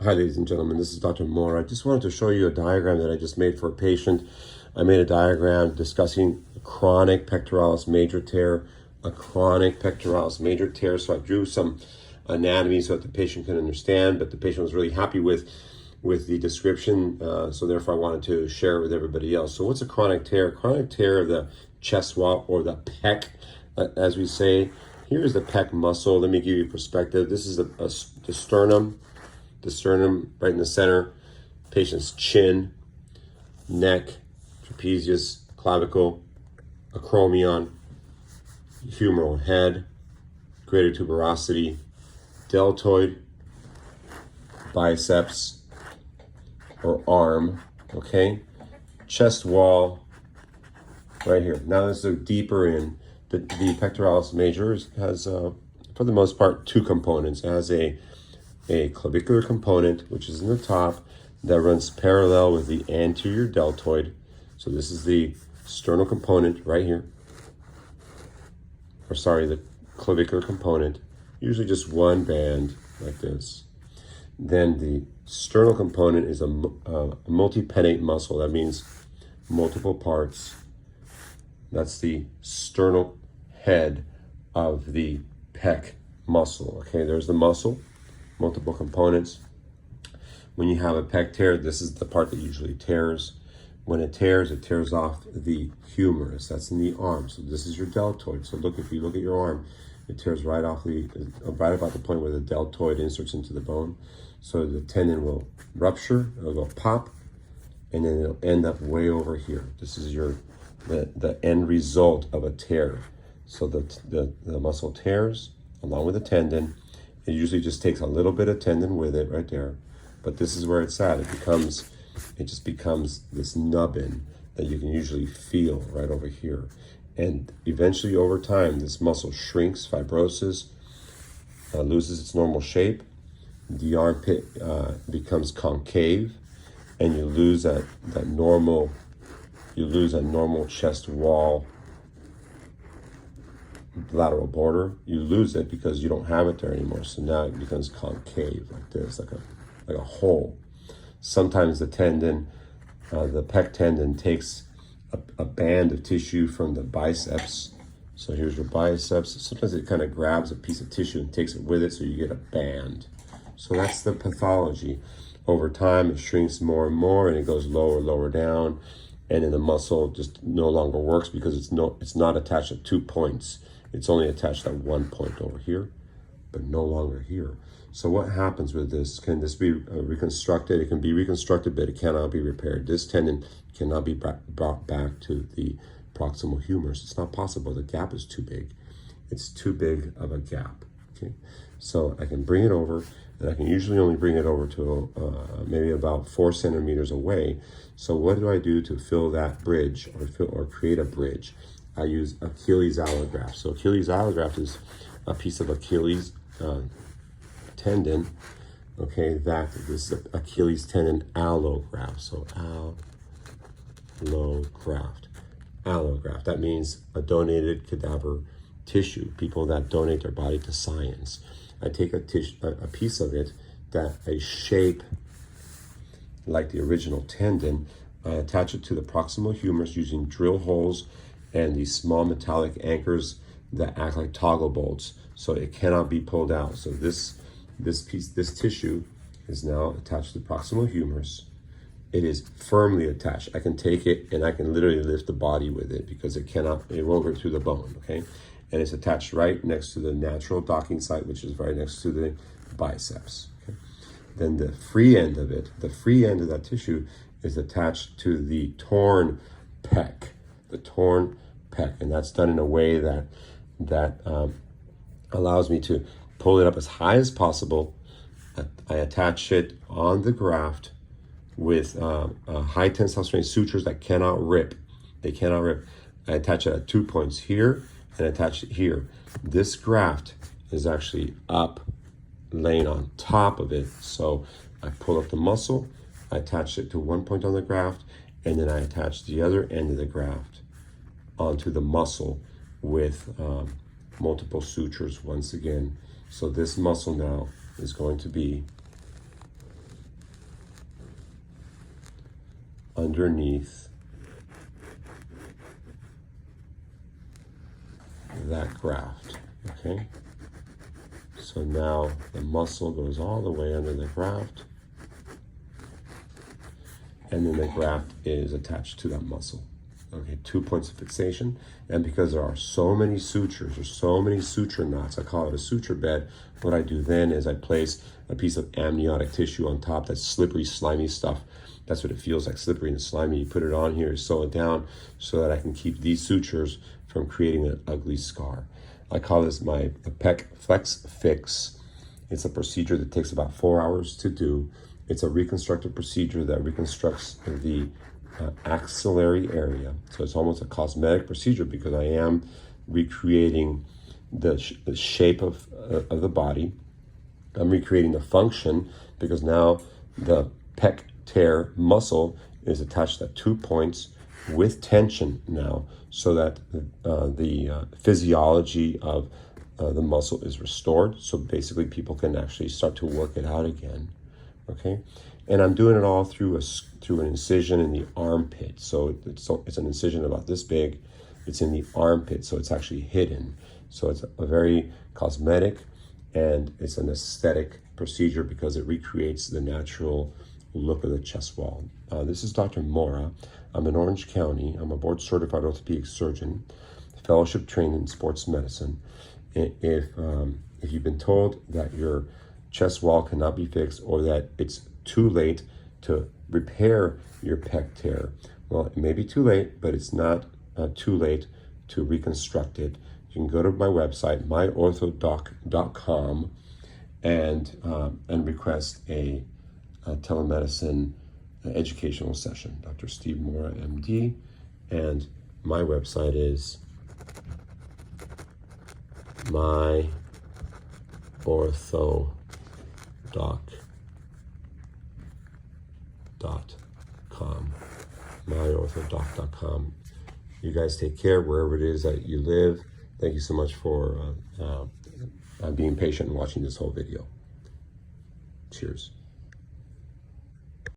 Hi, ladies and gentlemen, this is Dr. Moore. I just wanted to show you a diagram that I just made for a patient. I made a diagram discussing chronic pectoralis major tear, a chronic pectoralis major tear. So I drew some anatomy so that the patient can understand, but the patient was really happy with the description, so therefore I wanted to share it with everybody else. So what's a chronic tear? Chronic tear of the chest wall, or the pec, as we say. Here's the pec muscle. Let me give you perspective. This is the sternum right in the center, patient's chin, neck, trapezius, clavicle, acromion, humeral head, greater tuberosity, deltoid, biceps or arm, okay? Chest wall right here. Now let's look deeper in. The pectoralis major has, for the most part, two components. It has a clavicular component, which is in the top, that runs parallel with the anterior deltoid. So this is the sternal component right here. Or sorry, the clavicular component. Usually just one band like this. Then the sternal component is a multipennate muscle. That means multiple parts. That's the sternal head of the pec muscle. Okay, there's the muscle, multiple components. When you have a pec tear, this is the part that usually tears. When it tears off the humerus. That's in the arm. So this is your deltoid. So look, if you look at your arm, it tears right off right about the point where the deltoid inserts into the bone. So the tendon will rupture, it'll go pop, and then it'll end up way over here. This is the end result of a tear. So the muscle tears along with the tendon. It usually just takes a little bit of tendon with it right there. But this is where it's at. It just becomes this nubbin that you can usually feel right over here. And eventually over time, this muscle shrinks, fibrosis, loses its normal shape. The armpit becomes concave, and you lose that normal chest wall lateral border. You lose it because you don't have it there anymore. So now it becomes concave like this, like a hole. Sometimes the tendon, the pec tendon, takes a band of tissue from the biceps. So here's your biceps. Sometimes it kind of grabs a piece of tissue and takes it with it, so you get a band. So that's the pathology. Over time, it shrinks more and more, and it goes lower down, and then the muscle just no longer works because it's not attached at 2 points. It's only attached at 1 point over here, but no longer here. So what happens with this? Can this be reconstructed? It can be reconstructed, but it cannot be repaired. This tendon cannot be brought back to the proximal humerus. It's not possible. The gap is too big. It's too big of a gap. Okay, so I can bring it over, and I can usually only bring it over to maybe about 4 centimeters away. So what do I do to fill that bridge or create a bridge? I use Achilles allograft. So Achilles allograft is a piece of Achilles tendon, okay, that this is Achilles tendon allograft. So allograft. That means a donated cadaver tissue, people that donate their body to science. I take a piece of it that I shape like the original tendon. I attach it to the proximal humerus using drill holes and these small metallic anchors that act like toggle bolts, so it cannot be pulled out. So this tissue is now attached to the proximal humerus. It is firmly attached. I can take it and I can literally lift the body with it because it won't go through the bone, okay? And it's attached right next to the natural docking site, which is right next to the biceps, okay? Then the free end of that tissue is attached to the torn pec, and that's done in a way that allows me to pull it up as high as possible. I attach it on the graft with high tensile strength sutures that cannot rip. They cannot rip. I attach it at 2 points here and attach it here. This graft is actually up, laying on top of it. So I pull up the muscle, I attach it to 1 point on the graft, and then I attach the other end of the graft onto the muscle with multiple sutures once again. So this muscle now is going to be underneath that graft, okay? So now the muscle goes all the way under the graft, and then the graft is attached to that muscle. Okay, 2 points of fixation. And because there are so many sutures, or so many suture knots, I call it a suture bed, what I do then is I place a piece of amniotic tissue on top, that's slippery, slimy stuff. That's what it feels like, slippery and slimy. You put it on here, sew it down so that I can keep these sutures from creating an ugly scar. I call this my Pec Fix. It's a procedure that takes about 4 hours to do. It's a reconstructive procedure that reconstructs the axillary area. So it's almost a cosmetic procedure because I am recreating the shape of the body. I'm recreating the function because now the pec tear muscle is attached at 2 points with tension now, so that the physiology of the muscle is restored. So basically people can actually start to work it out again. Okay, and I'm doing it all through an incision in the armpit. So it's an incision about this big. It's in the armpit, so it's actually hidden. So it's a very cosmetic, and it's an aesthetic procedure because it recreates the natural look of the chest wall. This is Dr. Mora. I'm in Orange County. I'm a board-certified orthopedic surgeon, fellowship trained in sports medicine. If you've been told that your chest wall cannot be fixed, or that it's too late to repair your pec tear, well, it may be too late, but it's not too late to reconstruct it. You can go to my website, myorthodoc.com, and request a telemedicine educational session. Dr. Steve Mora, MD, and my website is myorthodoc.com. myorthodoc.com. You guys take care wherever it is that you live. Thank you so much for being patient and watching this whole video. Cheers.